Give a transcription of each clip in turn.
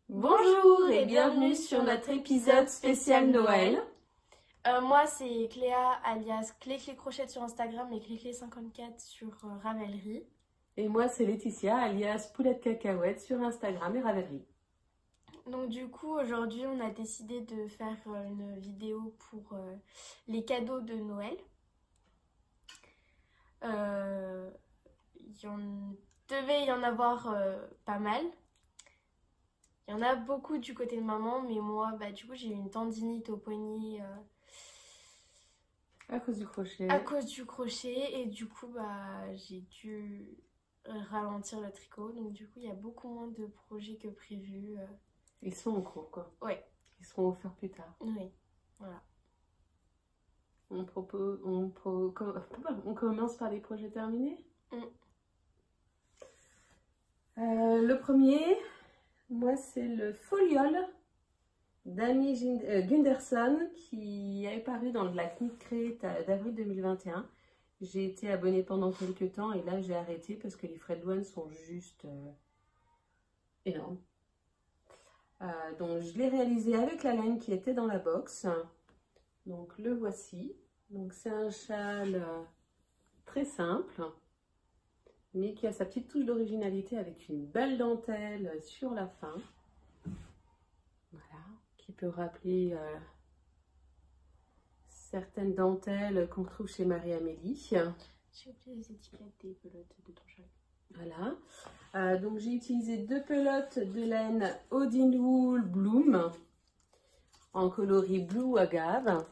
Bonjour et bienvenue sur notre épisode spécial Noël. Moi c'est Cléa alias Clé Crochette sur Instagram et Clé54 sur Ravelry. Et moi c'est Laetitia alias Poulette Cacahuète sur Instagram et Ravelry. Donc du coup aujourd'hui on a décidé de faire une vidéo pour les cadeaux de Noël. Devait y en avoir pas mal. Il y en a beaucoup du côté de maman, mais moi, du coup, j'ai eu une tendinite au poignet à cause du crochet. À cause du crochet, et du coup, j'ai dû ralentir le tricot. Donc du coup, il y a beaucoup moins de projets que prévu. Ils sont en cours, quoi. Ouais. Ils seront offerts plus tard. Oui, voilà. On commence par les projets terminés. Le premier... Moi, c'est le Foliole d'Amy Gunderson qui est paru dans la Knit Crate d'avril 2021. J'ai été abonnée pendant quelques temps et là, j'ai arrêté parce que les frais de douane sont juste énormes. Donc, je l'ai réalisé avec la laine qui était dans la box. Donc, le voici. Donc, c'est un châle très simple, mais qui a sa petite touche d'originalité avec une belle dentelle sur la fin. Voilà, qui peut rappeler certaines dentelles qu'on trouve chez Marie-Amélie. J'ai oublié les étiquettes des pelotes de ton châle. Voilà, donc j'ai utilisé 2 pelotes de laine Odin Wool Bloom en coloris blue agave.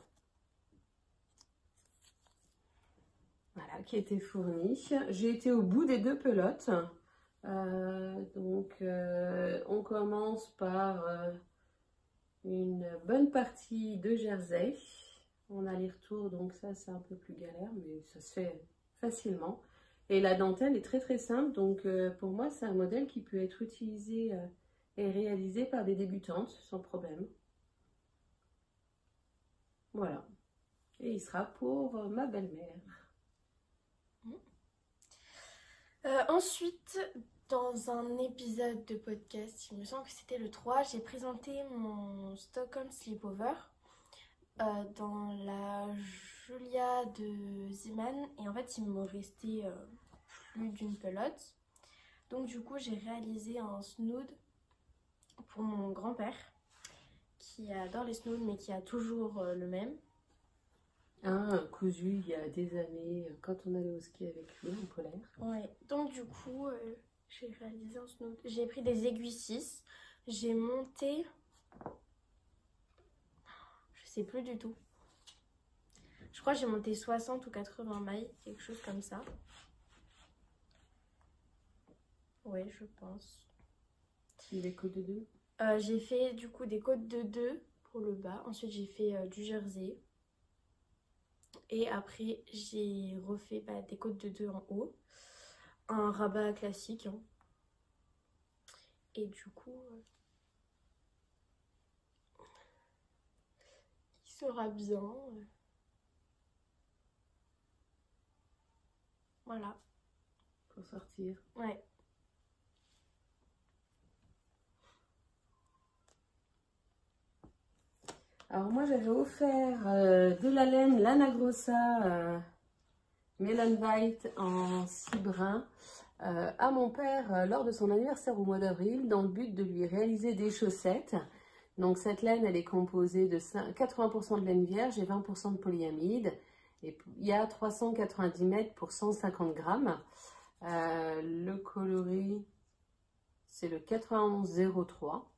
Voilà, qui était fournie. J'ai été au bout des 2 pelotes. On commence par une bonne partie de jersey. On a les retours, donc ça c'est un peu plus galère, mais ça se fait facilement. Et la dentelle est très simple, donc pour moi c'est un modèle qui peut être utilisé et réalisé par des débutantes sans problème. Voilà. Et il sera pour ma belle-mère. Ensuite, dans un épisode de podcast, il me semble que c'était le 3, j'ai présenté mon Stockholm Sleepover dans la Julia de Zeman. Et en fait, il me restait plus d'une pelote. Donc du coup, j'ai réalisé un snood pour mon grand-père qui adore les snoods mais qui a toujours le même. Un cousu il y a des années quand on allait au ski avec lui en polaire. Ouais, donc du coup j'ai réalisé un snood. J'ai pris des aiguilles 6, j'ai monté, je sais plus du tout. Je crois que j'ai monté 60 ou 80 mailles, quelque chose comme ça. Ouais, je pense. Des côtes de 2 j'ai fait du coup des côtes de 2 pour le bas. Ensuite j'ai fait du jersey. Et après, j'ai refait des côtes de 2 en haut. Un rabat classique. Hein. Et du coup, il sera bien. Voilà. pour sortir. Ouais. Alors moi j'avais offert de la laine Lana Grossa Melon White en 6 brins à mon père lors de son anniversaire au mois d'avril dans le but de lui réaliser des chaussettes. Donc cette laine elle est composée de 80% de laine vierge et 20% de polyamide. Et il y a 390 mètres pour 150 grammes. Le coloris c'est le 9103.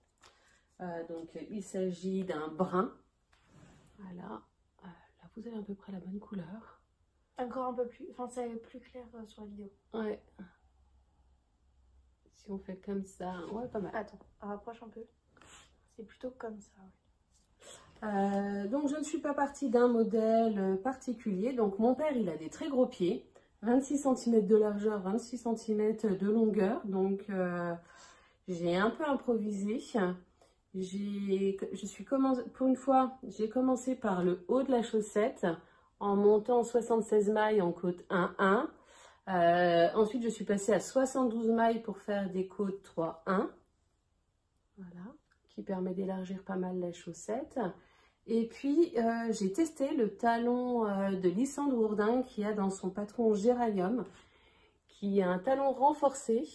Donc il s'agit d'un brun. Voilà, là vous avez à peu près la bonne couleur. Encore un peu plus, enfin c'est plus clair sur la vidéo. Ouais. Si on fait comme ça, ouais pas mal. Attends, rapproche un peu. C'est plutôt comme ça. Ouais. Donc je ne suis pas partie d'un modèle particulier. Donc mon père il a des très gros pieds. 26 cm de largeur, 26 cm de longueur. Donc j'ai un peu improvisé. Pour une fois, j'ai commencé par le haut de la chaussette en montant 76 mailles en côte 1-1. Ensuite, je suis passée à 72 mailles pour faire des côtes 3-1. Voilà. qui permet d'élargir pas mal la chaussette. Et puis, j'ai testé le talon de Lysandre Hourdin qui a dans son patron Géranium, qui a un talon renforcé,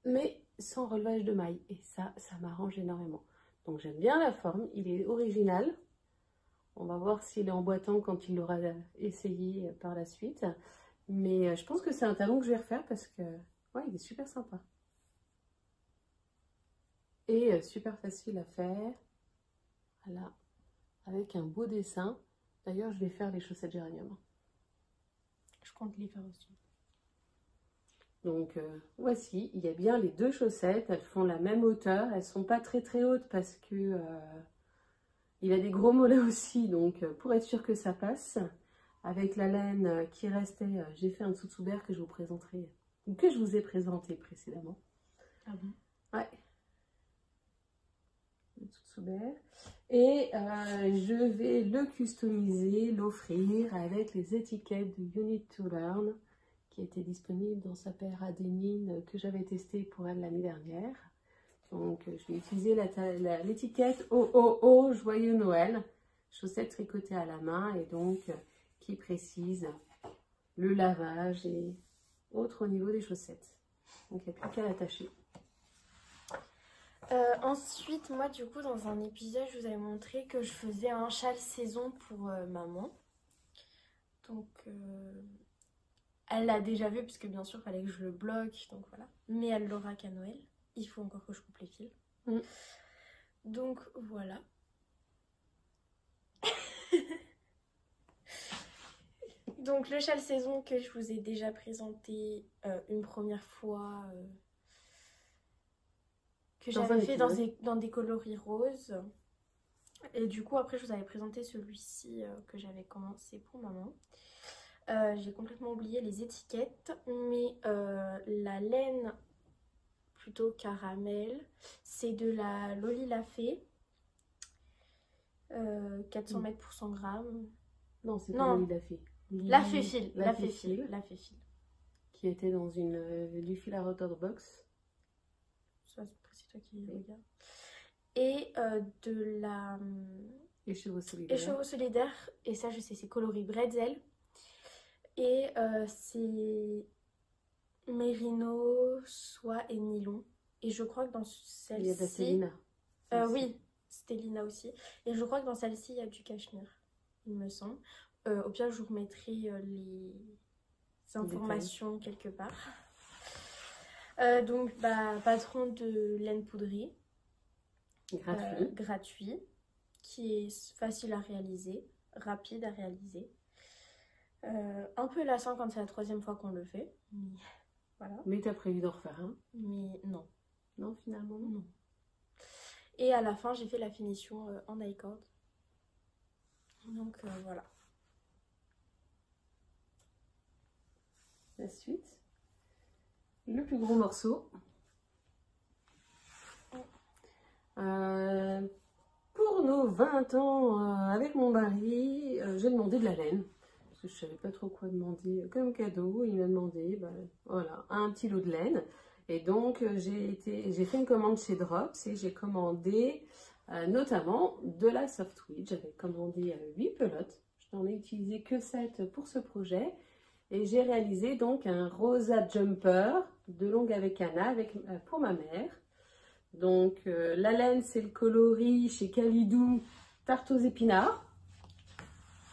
mais sans relevage de maille. Et ça m'arrange énormément. Donc, j'aime bien la forme, il est original. On va voir s'il est emboîtant quand il l'aura essayé par la suite. Mais je pense que c'est un talon que je vais refaire parce que, ouais, il est super sympa. Et super facile à faire. Voilà, avec un beau dessin. D'ailleurs, je vais faire les chaussettes Géranium. Je compte les faire aussi. Donc, voici, il y a bien les deux chaussettes. Elles font la même hauteur. Elles ne sont pas très très hautes parce que il a des gros mollets aussi. Donc, pour être sûr que ça passe, avec la laine qui restait, j'ai fait un Tsutsuber que je vous présenterai, ou que je vous ai présenté précédemment. Ah bon? Ouais. Le Tsutsuber. Et je vais le customiser, l'offrir avec les étiquettes de You Need to Learn qui était disponible dans sa paire Adénine que j'avais testée pour elle l'année dernière. Donc je vais utiliser l'étiquette OOO Joyeux Noël, chaussettes tricotées à la main et donc qui précise le lavage et autres au niveau des chaussettes. Donc il n'y a plus qu'à l'attacher. Ensuite, moi du coup dans un épisode je vous avais montré que je faisais un châle saison pour maman. Donc elle l'a déjà vu puisque bien sûr il fallait que je le bloque, donc voilà. Mais elle l'aura qu'à Noël. Il faut encore que je coupe les fils. Donc voilà. Donc le châle saison que je vous ai déjà présenté une première fois. Que j'avais fait dans des coloris roses. Et du coup, après, je vous avais présenté celui-ci que j'avais commencé pour maman. J'ai complètement oublié les étiquettes, mais la laine plutôt caramel, c'est de la Loli Lafay, 400 mètres pour 100 grammes. Non, c'est pas Loli Lafay. Lafay Fil. Qui était dans du fil à retordre box. Ça, c'est toi qui regarde. Et de la Écheveau solidaire. Écheveau solidaire. Et ça, je sais, c'est coloris bretzel. Et c'est mérino, soie et nylon. Et je crois que dans celle-ci... Il y a de la Stélina. Oui, Stélina aussi. Et je crois que dans celle-ci, il y a du cachemire, il me semble. Au pire, je vous remettrai les informations quelque part. Donc, patron de laine poudrée. Gratuit. Qui est facile à réaliser, rapide à réaliser. Un peu lassant quand c'est la 3e fois qu'on le fait. Mais voilà. Mais t'as prévu d'en refaire un? Mais non. Non, finalement non. Et à la fin, j'ai fait la finition en I-cord. Donc voilà. La suite. Le plus gros morceau. Pour nos 20 ans avec mon mari, j'ai demandé de la laine. Parce que je savais pas trop quoi demander comme cadeau. Il m'a demandé voilà, un petit lot de laine. Et donc j'ai fait une commande chez Drops et j'ai commandé notamment de la softweed. J'avais commandé 8 pelotes. Je n'en ai utilisé que 7 pour ce projet. Et j'ai réalisé donc un rosa jumper de longue avec Anna pour ma mère. Donc la laine, c'est le coloris chez Calidou tarte aux épinards.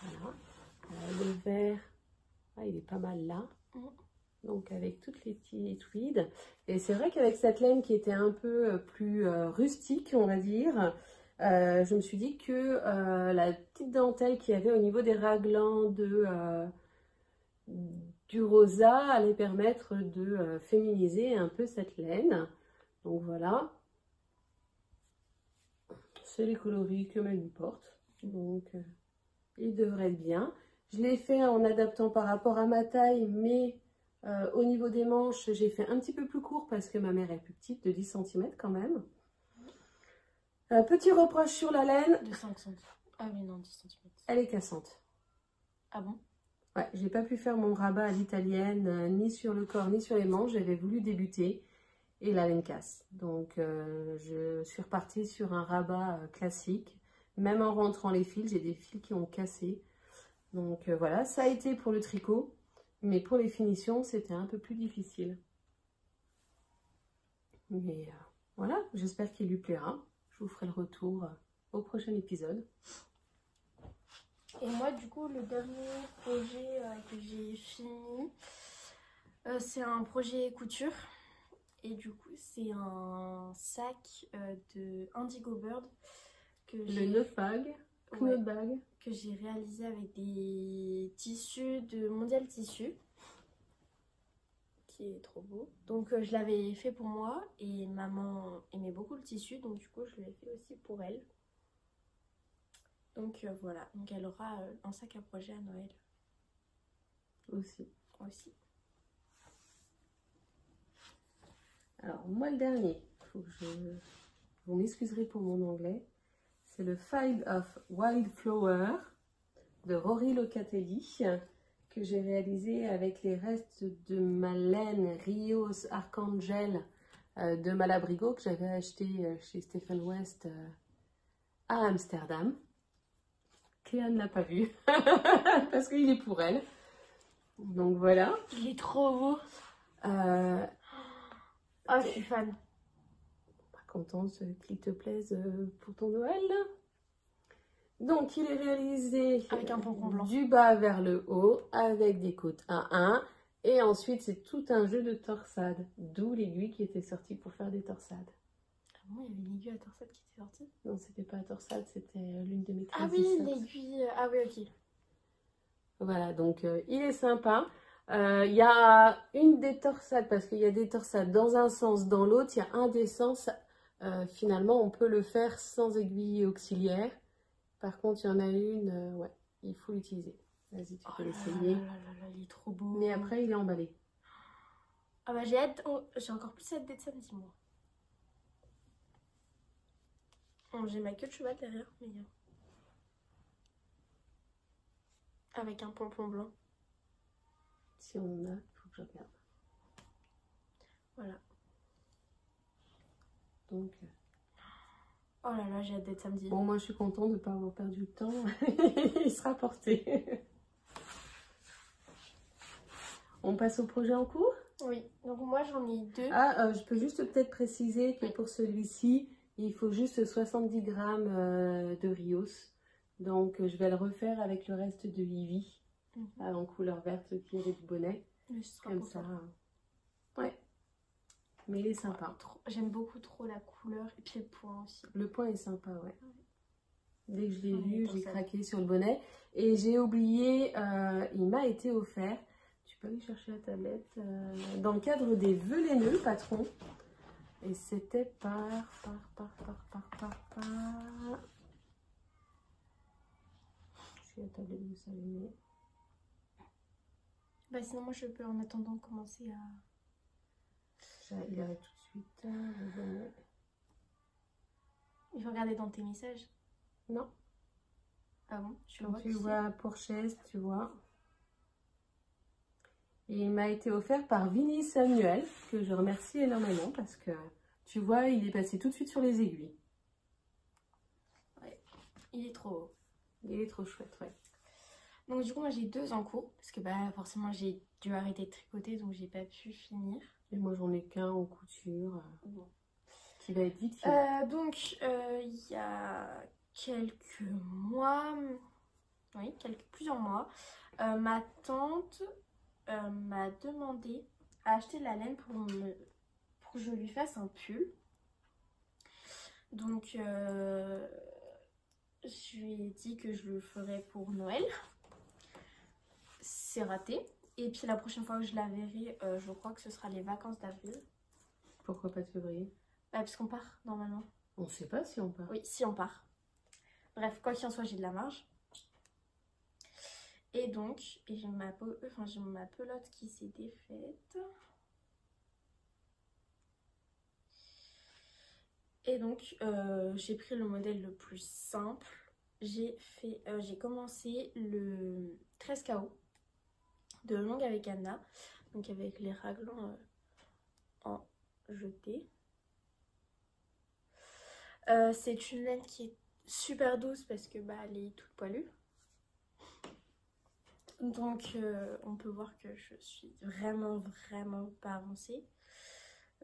Voilà. Le vert, il est pas mal là. Donc avec toutes les petites tweeds. Et c'est vrai qu'avec cette laine qui était un peu plus rustique, on va dire, je me suis dit que la petite dentelle qu'il y avait au niveau des raglans du rosa allait permettre de féminiser un peu cette laine. Donc voilà. C'est les coloris que Manu porte. Donc il devrait être bien. Je l'ai fait en adaptant par rapport à ma taille, mais au niveau des manches, j'ai fait un petit peu plus court parce que ma mère est plus petite, de 10 cm quand même. Petit reproche sur la laine. De 5 cm. Ah oui, non, 10 cm. Elle est cassante. Ah bon? Ouais, j'ai pas pu faire mon rabat à l'italienne, ni sur le corps, ni sur les manches. J'avais voulu débuter. et la laine casse. Donc je suis repartie sur un rabat classique. Même en rentrant les fils, j'ai des fils qui ont cassé. Donc voilà, ça a été pour le tricot. Mais pour les finitions, c'était un peu plus difficile. Mais voilà, j'espère qu'il lui plaira. Je vous ferai le retour au prochain épisode. Et moi, du coup, le dernier projet que j'ai fini, c'est un projet couture. Et du coup, c'est un sac de Indigo Bird que que j'ai réalisé avec des tissus de Mondial Tissu, qui est trop beau. Donc je l'avais fait pour moi et maman aimait beaucoup le tissu, donc du coup je l'ai fait aussi pour elle. Donc voilà, donc elle aura un sac à projet à Noël. Aussi. Alors moi le dernier, vous m'excuserez pour mon anglais, c'est le Five of Wildflower de Rory Locatelli que j'ai réalisé avec les restes de ma laine Rios Archangel de Malabrigo que j'avais acheté chez Stephen West à Amsterdam. Cléa ne l'a pas vu parce qu'il est pour elle. Donc voilà. Il est trop beau. Oh, je suis fan. Contente qu'il te plaise pour ton Noël. Donc il est réalisé avec un pompon blanc du bas vers le haut avec des côtes 1-1 et ensuite c'est tout un jeu de torsade, d'où l'aiguille qui était sortie pour faire des torsades. Ah bon, il y avait une aiguille à torsade qui était sortie? Non, c'était pas la torsade, c'était l'une de mes Ah oui, l'aiguille. Ah oui, ok. Voilà, donc il est sympa. Il y a une des torsades, parce qu'il y a des torsades dans un sens, dans l'autre, il y a un des sens, finalement on peut le faire sans aiguille auxiliaire. Par contre, il y en a une, ouais, il faut l'utiliser. Vas-y, tu peux l'essayer. Il est trop beau. Mais après, il est emballé. Ah bah j'ai hâte, j'ai encore plus hâte d'être samedi, moi. Bon, j'ai ma queue de cheval derrière, mais... avec un pompon blanc. Si on en a, il faut que je regarde. Voilà. Donc... oh là là, j'ai hâte d'être samedi. Bon, moi, je suis contente de ne pas avoir perdu le temps. Il sera porté. On passe au projet en cours? Oui, donc moi, j'en ai deux. Ah, je peux juste peut-être préciser que pour celui-ci, il faut juste 70 grammes de Rios. Donc, je vais le refaire avec le reste de Ivy, en couleur verte qui est du bonnet. Comme ça. Ouais. Mais il est sympa. J'aime beaucoup trop la couleur et puis le point aussi. Le point est sympa, ouais. Dès que je l'ai vu, j'ai craqué sur le bonnet. Et j'ai oublié, il m'a été offert, tu peux aller chercher la tablette, dans le cadre des vœux laineux, patron. Et c'était par... Si la tablette veut s'allumer. Bah sinon moi je peux en attendant commencer à... Il arrive tout de suite. Le bonnet. Il faut regarder dans tes messages. Non. Ah bon? Tu vois Pourchaise, tu vois. Et il m'a été offert par Vinnie Samuel, que je remercie énormément parce que, tu vois, il est passé tout de suite sur les aiguilles. Ouais, il est trop beau. Il est trop chouette, ouais. Donc du coup, moi j'ai deux en cours, parce que bah forcément j'ai dû arrêter de tricoter, donc j'ai pas pu finir. Et moi j'en ai qu'un en couture, qui va être vite. Donc il y a quelques mois, oui, plusieurs mois, ma tante m'a demandé à acheter de la laine pour que je lui fasse un pull. Donc je lui ai dit que je le ferais pour Noël. C'est raté. Et puis la prochaine fois que je la verrai, je crois que ce sera les vacances d'avril. Pourquoi pas de février? Bah, parce qu'on part normalement. On ne sait pas si on part. Oui, si on part. Bref, quoi qu'il en soit, j'ai de la marge. Et donc, j'ai ma pelote qui s'est défaite. Et donc, j'ai pris le modèle le plus simple. J'ai commencé le 13 KO de Longue avec Anna. Donc avec les raglans en jeter. C'est une laine qui est super douce parce que elle est toute poilue. Donc on peut voir que je suis vraiment pas avancée.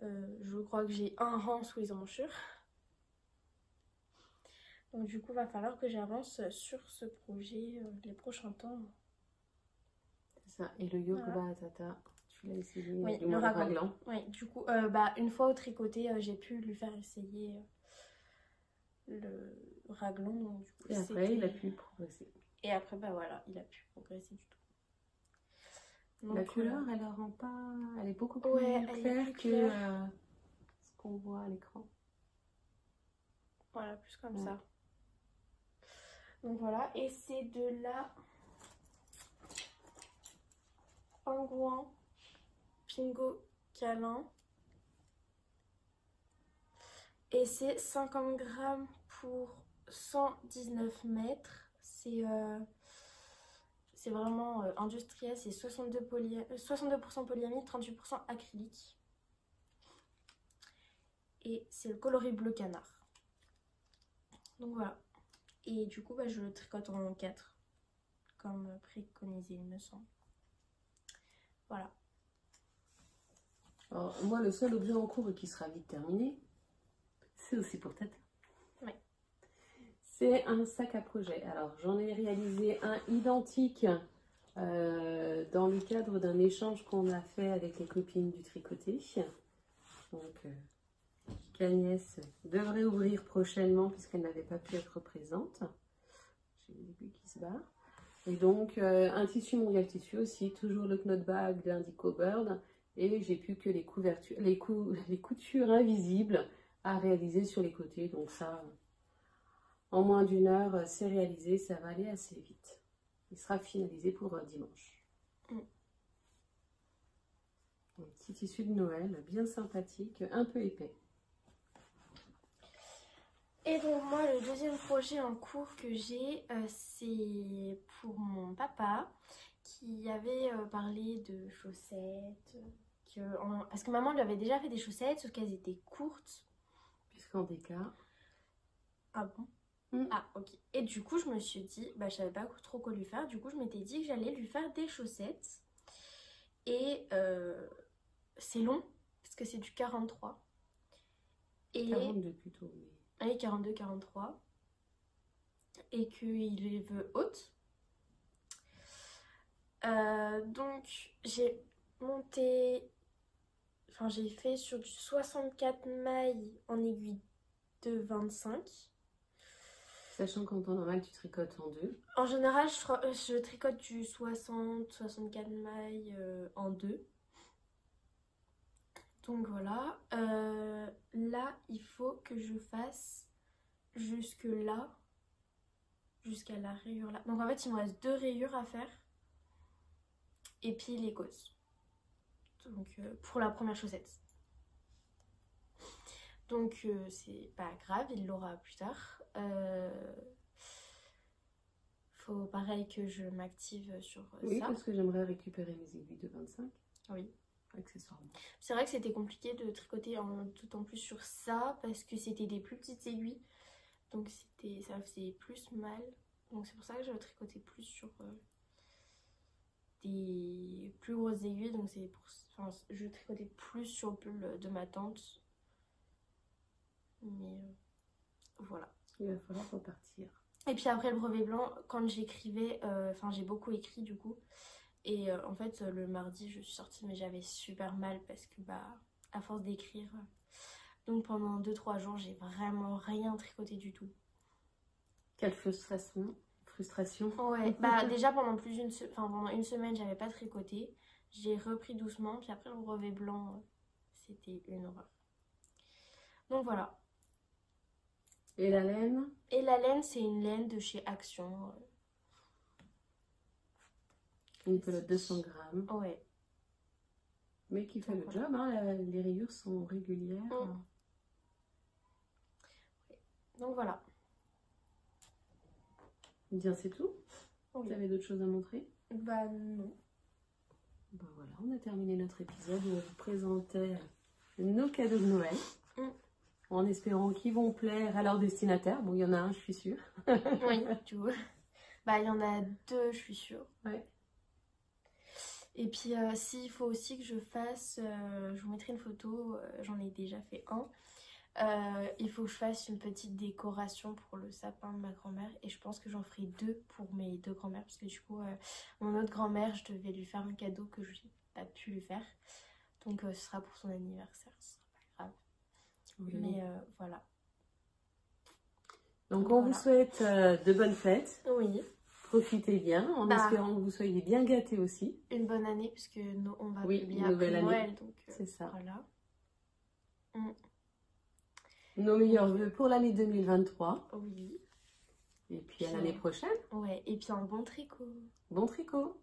Je crois que j'ai un rang sous les emmanchures. Donc du coup va falloir que j'avance sur ce projet les prochains temps. C'est ça. Et le yoga tata, tu l'as essayé? Oui, le raglan. Oui, du coup une fois au tricoté j'ai pu lui faire essayer le raglan. Donc, du coup, et après il a pu progresser. Et après voilà, il a pu progresser du tout. Donc, la couleur elle rend pas, elle est beaucoup plus claire que ce qu'on voit à l'écran. Voilà, plus comme ça. Donc voilà, et c'est de la Pingouin Pingo Câlin. Et c'est 50 grammes pour 119 mètres. C'est vraiment industriel, c'est 62% polyamide, 38% acrylique. Et c'est le coloris bleu canard. Donc voilà. Et du coup, je le tricote en 4, comme préconisé, il me semble. Voilà. Alors, moi, le seul objet en cours et qui sera vite terminé, c'est aussi pour Tata. Oui. C'est un sac à projet. Alors, j'en ai réalisé un identique dans le cadre d'un échange qu'on a fait avec les copines du tricoté. Donc, qu'Agnès devrait ouvrir prochainement puisqu'elle n'avait pas pu être présente. J'ai l'aiguille qui se barre. Et donc, un tissu mondial tissu aussi, toujours le knot bag d'Indico Bird. Et j'ai plus que les couvertures, les coutures invisibles à réaliser sur les côtés. Donc ça, en moins d'1 heure, c'est réalisé, ça va aller assez vite. Il sera finalisé pour dimanche. Un petit tissu de Noël, bien sympathique, un peu épais. Et donc moi, le deuxième projet en cours que j'ai, c'est pour mon papa qui avait parlé de chaussettes. Parce que maman lui avait déjà fait des chaussettes, sauf qu'elles étaient courtes. Puisqu'en déca. Ah bon? Ah ok. Et du coup, je me suis dit, je savais pas trop quoi lui faire. Du coup, je m'étais dit que j'allais lui faire des chaussettes. Et c'est long, parce que c'est du 43. Et 42 plutôt. Oui, 42-43. Et qu'il les veut hautes. Donc, j'ai monté... Enfin, j'ai fait sur du 64 mailles en aiguille de 25. Sachant qu'en temps normal, tu tricotes en 2. En général, je tricote du 60-64 mailles en 2. Donc voilà. Là, il faut que je fasse jusque là. Jusqu'à la rayure là. Donc en fait, il me reste 2 rayures à faire. Et puis les côtes. Donc pour la première chaussette. Donc c'est pas grave, il l'aura plus tard. Faut pareil que je m'active sur ça. Oui, parce que j'aimerais récupérer mes aiguilles de 25. Oui. Accessoirement. C'est vrai que c'était compliqué de tricoter d'autant plus sur ça parce que c'était des plus petites aiguilles. Donc ça faisait plus mal. Donc c'est pour ça que je tricotais plus sur des plus grosses aiguilles. Donc je tricotais plus sur le pull de ma tante. Mais voilà. Il va falloir repartir. Et puis après le brevet blanc, quand j'écrivais, j'ai beaucoup écrit du coup. Et en fait le mardi je suis sortie mais j'avais super mal parce que à force d'écrire. Donc pendant 2-3 jours j'ai vraiment rien tricoté du tout. Quelle frustration. Ouais, déjà pendant pendant une semaine j'avais pas tricoté. J'ai repris doucement, puis après le brevet blanc c'était une horreur. Donc voilà. Et la laine? Et la laine c'est une laine de chez Action. Une pelote de 200 grammes. Ouais. Mais qui fait le job, hein, les rayures sont régulières. Donc voilà. Bien, c'est tout? Oui. Vous avez d'autres choses à montrer? Non. Voilà, on a terminé notre épisode où on vous présentait nos cadeaux de Noël. Mm. En espérant qu'ils vont plaire à leur destinataire. Bon, il y en a un, je suis sûre. Oui, tu vois. Bah, il y en a 2, je suis sûre. Ouais. Et puis, s'il faut aussi que je fasse, je vous mettrai une photo, j'en ai déjà fait un. Il faut que je fasse une petite décoration pour le sapin de ma grand-mère. Et je pense que j'en ferai 2 pour mes 2 grand-mères. Parce que du coup, mon autre grand-mère, je devais lui faire un cadeau que je n'ai pas pu lui faire. Donc, ce sera pour son anniversaire, ce sera pas grave. Oui. Mais voilà. Donc, on Voilà. vous souhaite de bonnes fêtes. Oui. Profitez bien, en espérant que vous soyez bien gâtés aussi. Une bonne année, puisque on va Oui, publier une après nouvelle année. Noël. Donc, C'est ça. Voilà. Nos meilleurs vœux pour l'année 2023. Oui. Et puis à l'année prochaine. Ouais, et puis un bon tricot. Bon tricot.